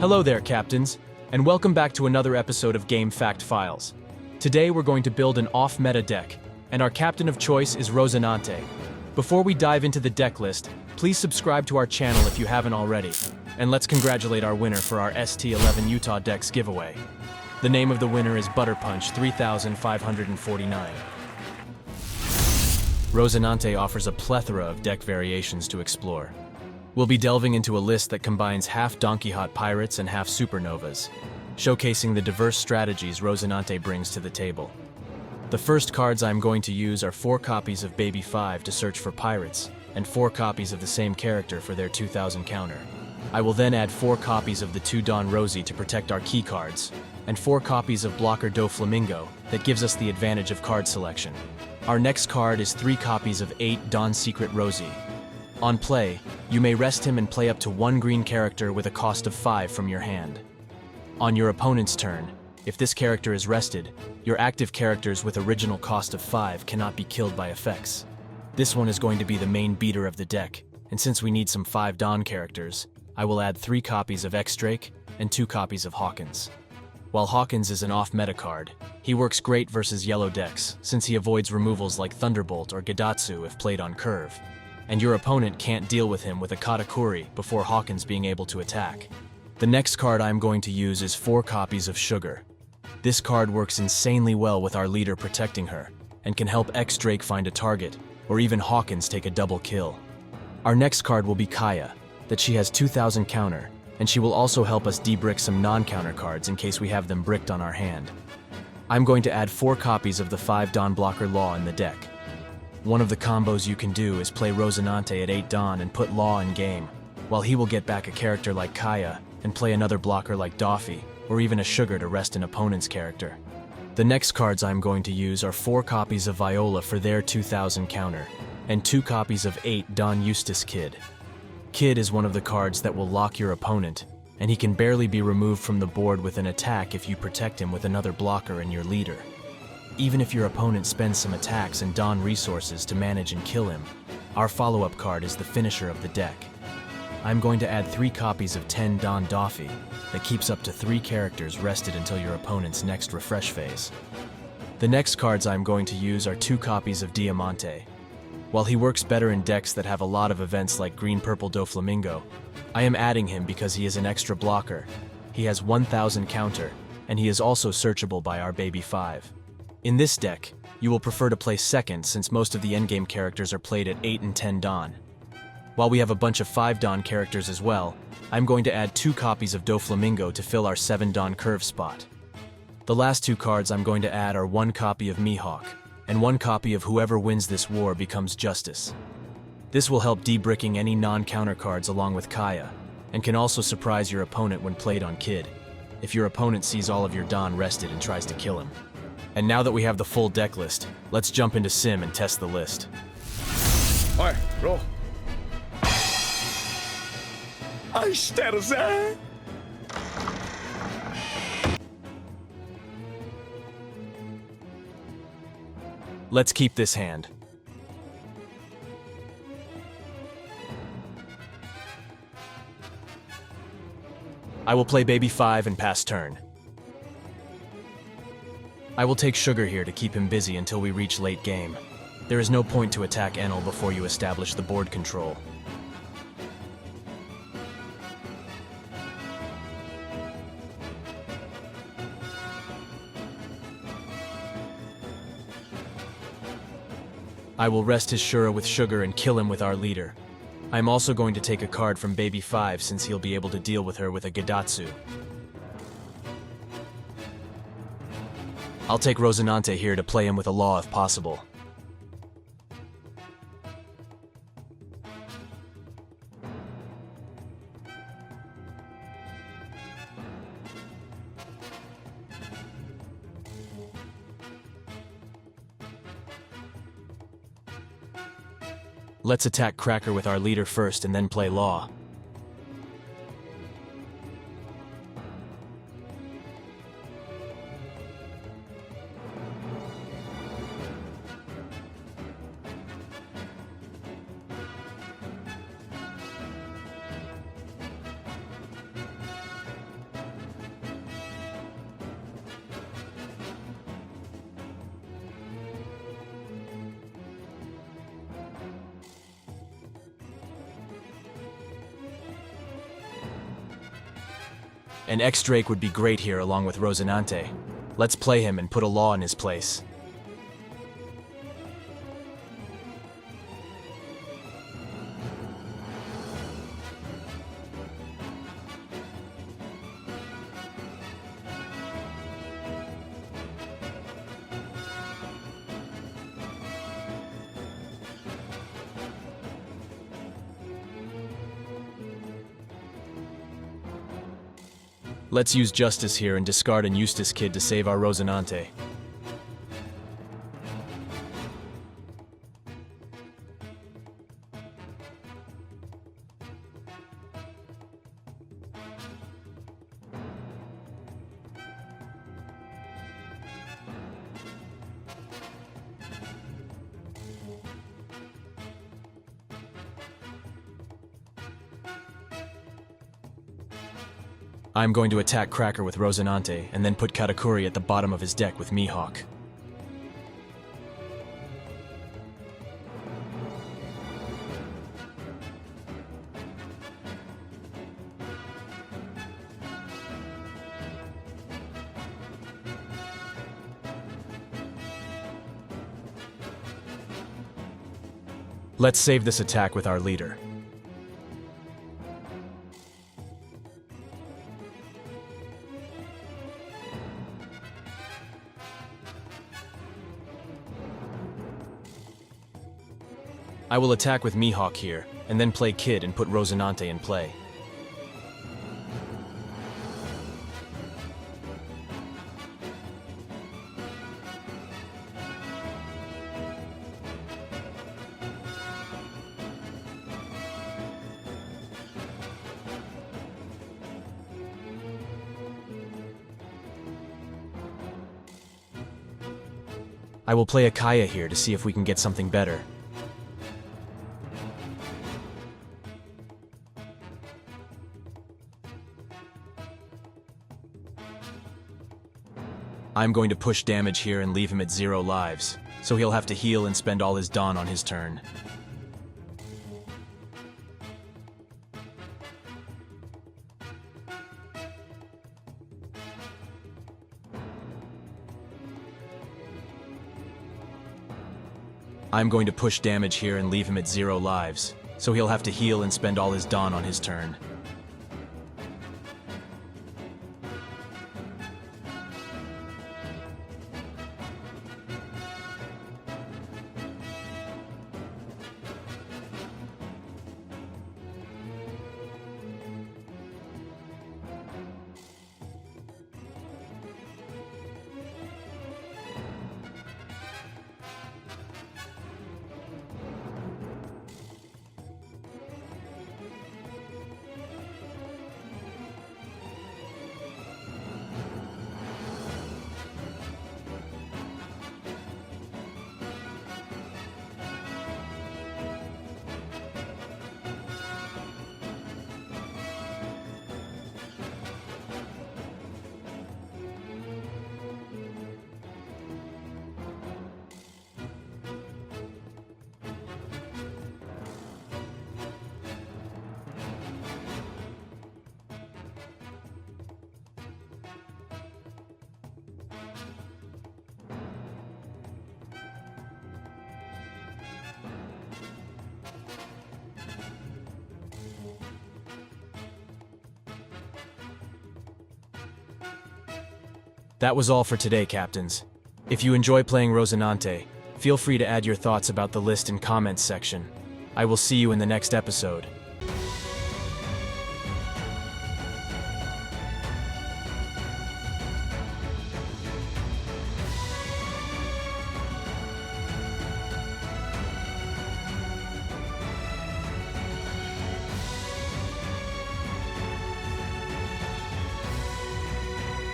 Hello there, Captains, and welcome back to another episode of Game Fact Files. Today we're going to build an off-meta deck, and our captain of choice is Rosinante. Before we dive into the deck list, please subscribe to our channel if you haven't already, and let's congratulate our winner for our ST11 Utah Decks giveaway. The name of the winner is Butterpunch 3549. Rosinante offers a plethora of deck variations to explore. We'll be delving into a list that combines half Donquixote pirates and half supernovas, showcasing the diverse strategies Rosinante brings to the table. The first cards I'm going to use are 4 copies of Baby 5 to search for pirates, and 4 copies of the same character for their 2000 counter. I will then add 4 copies of the 2 Don Rosie to protect our key cards, and 4 copies of Blocker Do Flamingo that gives us the advantage of card selection. Our next card is 3 copies of 8 Don Secret Rosie. On play, you may rest him and play up to 1 green character with a cost of 5 from your hand. On your opponent's turn, if this character is rested, your active characters with original cost of 5 cannot be killed by effects. This one is going to be the main beater of the deck, and since we need some 5 Don characters, I will add 3 copies of X-Drake and 2 copies of Hawkins. While Hawkins is an off-meta card, he works great versus yellow decks since he avoids removals like Thunderbolt or Gidatsu if played on curve, and your opponent can't deal with him with a Katakuri before Hawkins being able to attack. The next card I'm going to use is 4 copies of Sugar. This card works insanely well with our leader protecting her, and can help X-Drake find a target, or even Hawkins take a double kill. Our next card will be Kaya, that she has 2000 counter, and she will also help us de-brick some non-counter cards in case we have them bricked on our hand. I'm going to add 4 copies of the 5 Don Blocker Law in the deck. One of the combos you can do is play Rosinante at 8 Don and put Law in game, while he will get back a character like Kaya and play another blocker like Doffy, or even a Sugar to rest an opponent's character. The next cards I'm going to use are 4 copies of Viola for their 2000 counter, and 2 copies of 8 Don Eustace Kid. Kid is one of the cards that will lock your opponent, and he can barely be removed from the board with an attack if you protect him with another blocker and your leader. Even if your opponent spends some attacks and Don resources to manage and kill him, our follow-up card is the finisher of the deck. I'm going to add 3 copies of 10 Don Doffy that keeps up to 3 characters rested until your opponent's next refresh phase. The next cards I'm going to use are 2 copies of Diamante. While he works better in decks that have a lot of events like Green-Purple Do Flamingo, I am adding him because he is an extra blocker. He has 1000 counter, and he is also searchable by our Baby 5. In this deck, you will prefer to play second since most of the endgame characters are played at 8 and 10 Don. While we have a bunch of 5 Don characters as well, I'm going to add 2 copies of Do Flamingo to fill our 7 Don curve spot. The last 2 cards I'm going to add are 1 copy of Mihawk, and 1 copy of Whoever Wins This War Becomes Justice. This will help de-bricking any non-counter cards along with Kaya, and can also surprise your opponent when played on Kid, if your opponent sees all of your Don rested and tries to kill him. And now that we have the full deck list, let's jump into Sim and test the list. Oi, roll. I sterze. Let's keep this hand. I will play Baby 5 and pass turn. I will take Sugar here to keep him busy until we reach late game. There is no point to attack Enel before you establish the board control. I will rest his Shura with Sugar and kill him with our leader. I'm also going to take a card from Baby 5 since he'll be able to deal with her with a Gidatsu. I'll take Rosinante here to play him with a Law if possible. Let's attack Cracker with our leader first and then play Law. An X-Drake would be great here along with Rosinante. Let's play him and put a law in his place. Let's use Justice here and discard an Eustace Kid to save our Rosinante. I'm going to attack Cracker with Rosinante, and then put Katakuri at the bottom of his deck with Mihawk. Let's save this attack with our leader. I will attack with Mihawk here, and then play Kid and put Rosinante in play. I will play a Kaya here to see if we can get something better. I'm going to push damage here and leave him at 0 lives, so he'll have to heal and spend all his Dawn on his turn. I'm going to push damage here and leave him at 0 lives, so he'll have to heal and spend all his Dawn on his turn. That was all for today, Captains. If you enjoy playing Rosinante, feel free to add your thoughts about the list in comments section. I will see you in the next episode.